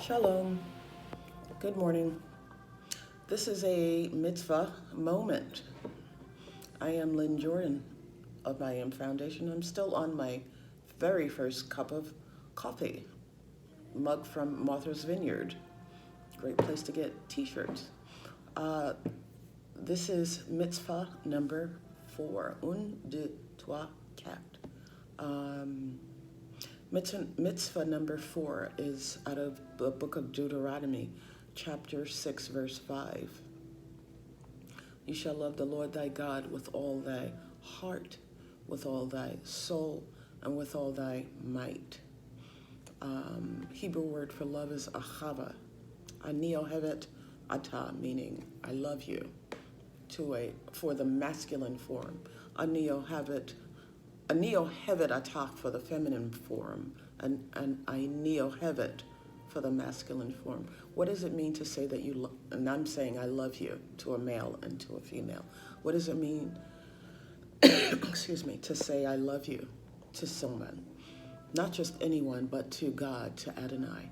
Shalom. Good morning. This is a Mitzvah moment. I am Lynn Jordan of IAMFoundLJ. I'm still on my very first cup of coffee, mug from Martha's Vineyard. Great place to get t-shirts. This is Mitzvah number 4. Un, deux, trois, quatre. Mitzvah number 4 is out of the book of Deuteronomy, chapter 6, verse 5. You shall love the Lord thy God with all thy heart, with all thy soul, and with all thy might. Hebrew word for love is achava. Ani ohevet ata, meaning I love you, for the masculine form. Ani ohevet ata for the feminine form, and ani ohevet for the masculine form. What does it mean to say that you love, and I'm saying I love you to a male and to a female. What does it mean, excuse me, to say I love you to someone? Not just anyone, but to God, to Adonai.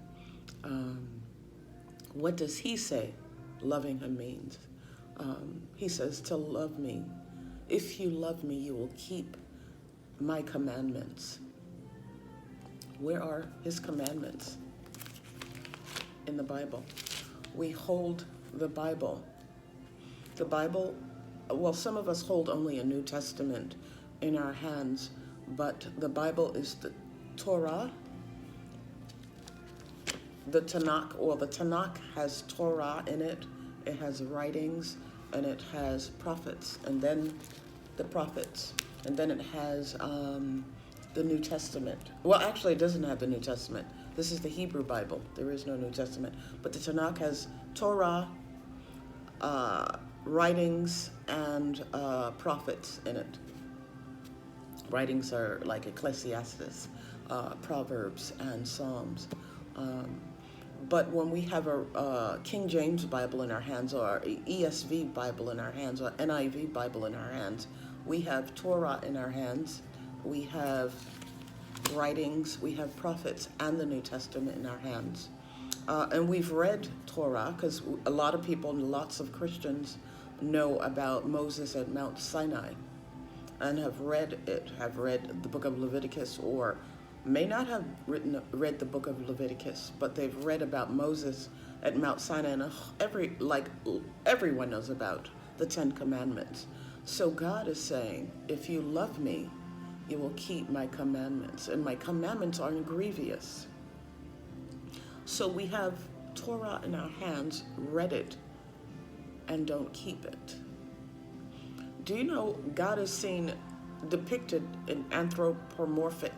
What does he say loving him means? He says to love me. If you love me, you will keep my commandments. Where are his commandments? In the Bible. We hold the Bible. The Bible, well, some of us hold only a New Testament in our hands, but the Bible is the Torah, the Tanakh. Well, the Tanakh has Torah in it, it has writings, and it has prophets, and then the prophets, and then it has the New Testament. Well, actually, it doesn't have the New Testament. This is the Hebrew Bible. There is no New Testament. But the Tanakh has Torah, writings, and prophets in it. Writings are like Ecclesiastes, Proverbs, and Psalms. But when we have a King James Bible in our hands, or ESV Bible in our hands, or NIV Bible in our hands, we have Torah in our hands, we have writings, we have prophets, and the New Testament in our hands. And we've read Torah, because a lot of people, lots of Christians, know about Moses at Mount Sinai, and have read the book of Leviticus, or may not have read the book of Leviticus, but they've read about Moses at Mount Sinai, and everyone knows about the 10 Commandments. So God is saying, if you love me, you will keep my commandments, and my commandments aren't grievous. So we have Torah in our hands, read it, and don't keep it. Do you know God is seen depicted in anthropomorphic,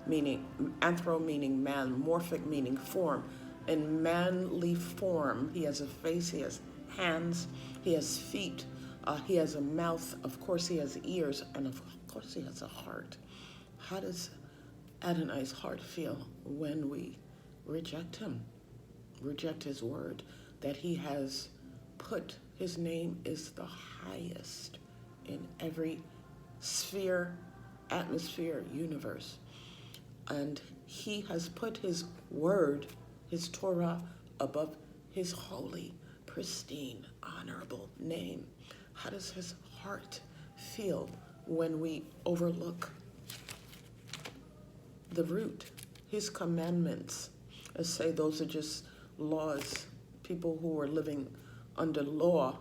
meaning anthro meaning man, morphic meaning form. In manly form, he has a face, he has hands, he has feet, he has a mouth, of course he has ears, and of course he has a heart. How does Adonai's heart feel when we reject him, reject his word, that he has put, his name is the highest in every sphere, atmosphere, universe. And he has put his word, his Torah, above his holy, pristine, honorable name. How does his heart feel when we overlook the root, his commandments? I say those are just laws. People who were living under law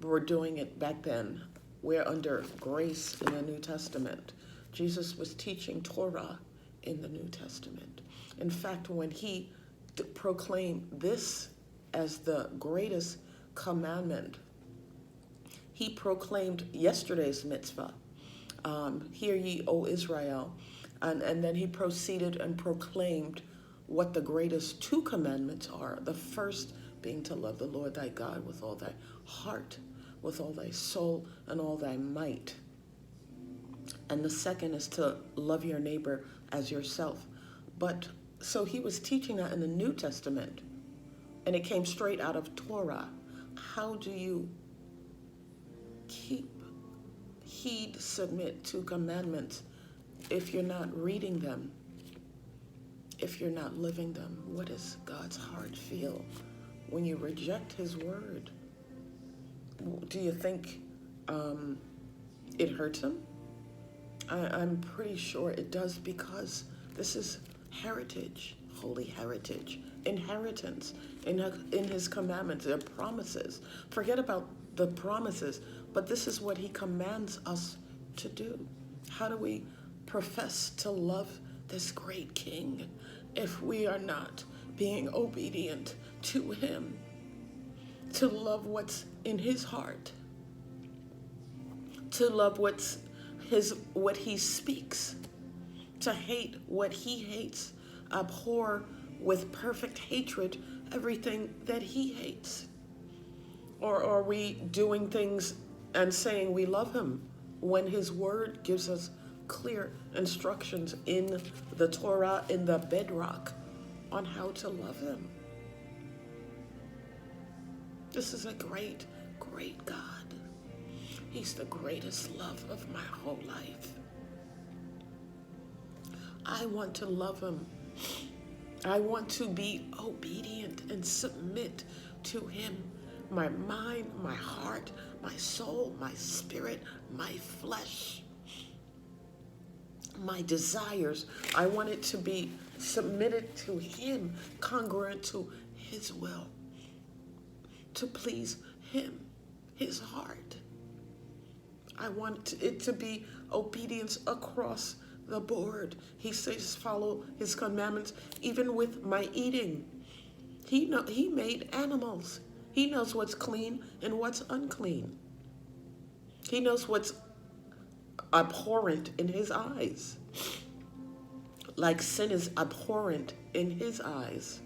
were doing it back then. We're under grace in the New Testament. Jesus was teaching Torah in the New Testament. In fact, when he proclaimed this as the greatest commandment, he proclaimed yesterday's mitzvah, hear ye, O Israel, and then he proceeded and proclaimed what the greatest 2 commandments are. The first being to love the Lord thy God with all thy heart, with all thy soul, and all thy might. And the second is to love your neighbor as yourself. But so he was teaching that in the New Testament, and it came straight out of Torah. How do you heed, submit to commandments if you're not reading them? if you're not living them? What does God's heart feel when you reject his word? Do you think it hurts him? I'm pretty sure it does, because this is heritage, holy heritage, inheritance in his commandments, their promises. Forget about the promises, but this is what he commands us to do. How do we profess to love this great King if we are not being obedient to him, to love what's in his heart, to love what he speaks, to hate what he hates, abhor with perfect hatred everything that he hates? Or are we doing things and saying we love him when his word gives us clear instructions in the Torah, in the bedrock, on how to love him? This is a great, great God. He's the greatest love of my whole life. I want to love him. I want to be obedient and submit to him. My mind, my heart, my soul, my spirit, my flesh, my desires. I want it to be submitted to him, congruent to his will, to please him, his heart. I want it to be obedience across the board. He says follow his commandments even with my eating. He made animals. He knows what's clean and what's unclean. He knows what's abhorrent in his eyes. Like sin is abhorrent in his eyes.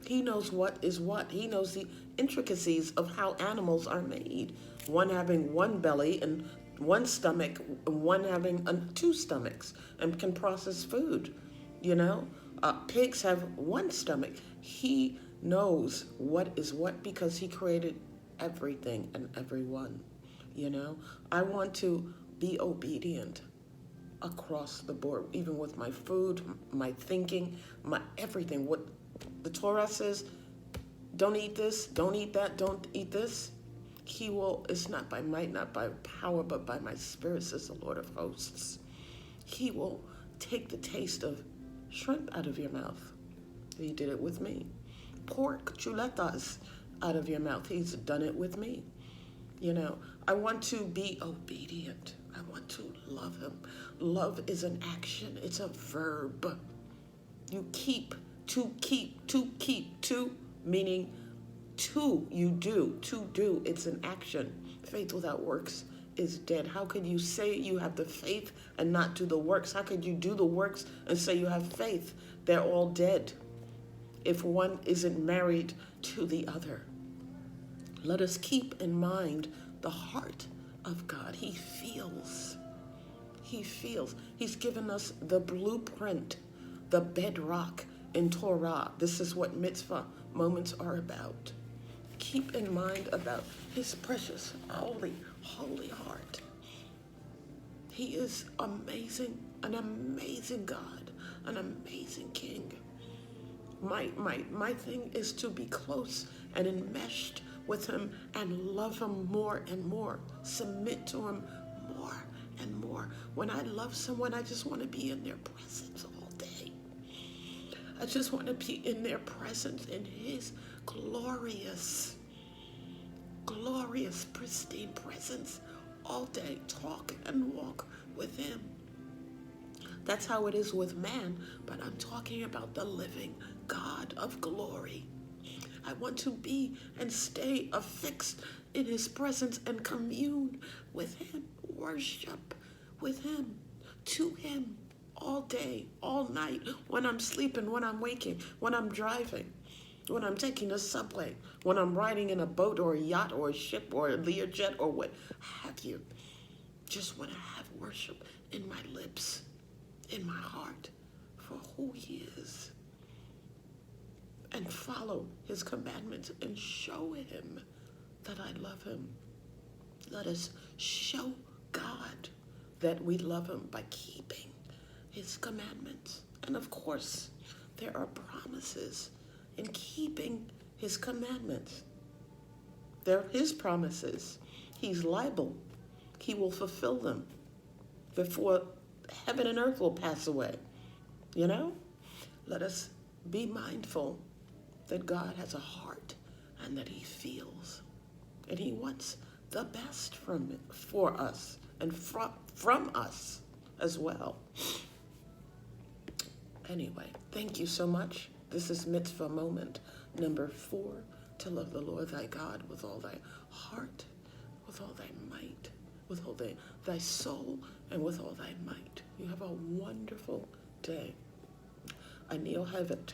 He knows what is what. He knows the intricacies of how animals are made. One having one belly and one stomach, one having two stomachs and can process food. Pigs have one stomach. He knows what is what because he created everything and everyone. I want to be obedient across the board, even with my food, my thinking, my everything. What the Torah says, don't eat this, don't eat that, don't eat this. He will, it's not by might, not by power, but by my spirit, says the Lord of hosts. He will take the taste of shrimp out of your mouth. He did it with me. Pork chuletas out of your mouth. He's done it with me. I want to be obedient. I want to love him. Love is an action. It's a verb. You keep, to meaning you do, to do. It's an action. Faith without works is dead. How could you say you have the faith and not do the works? How could you do the works and say you have faith? They're all dead if one isn't married to the other. Let us keep in mind the heart of God. He feels. He's given us the blueprint, the bedrock in Torah. This is what mitzvah moments are about. Keep in mind about his precious, holy, holy heart. He is amazing, an amazing God, an amazing King. My thing is to be close and enmeshed with him and love him more and more, submit to him more and more. When I love someone, I just want to be in their presence all day. I just want to be in their presence, in his glorious, pristine presence all day. Talk and walk with him. That's how it is with man, but I'm talking about the living God of glory. I want to be and stay affixed in his presence and commune with him, worship with him, to him, all day, all night, when I'm sleeping, when I'm waking, when I'm driving, when I'm taking a subway, when I'm riding in a boat or a yacht or a ship or a Learjet or what have you. Just want to have worship in my lips, in my heart, for who he is. And follow his commandments and show him that I love him. Let us show God that we love him by keeping his commandments. And of course, There are promises in keeping his commandments. They're his promises. He's liable. He will fulfill them before heaven and earth will pass away. You know? Let us be mindful that God has a heart and that he feels. And he wants the best for us and from us as well. Anyway, thank you so much. This is Mitzvah moment number 4, to love the Lord thy God with all thy heart, with all thy might, with all thy soul, and with all thy might. You have a wonderful day. I kneel heaven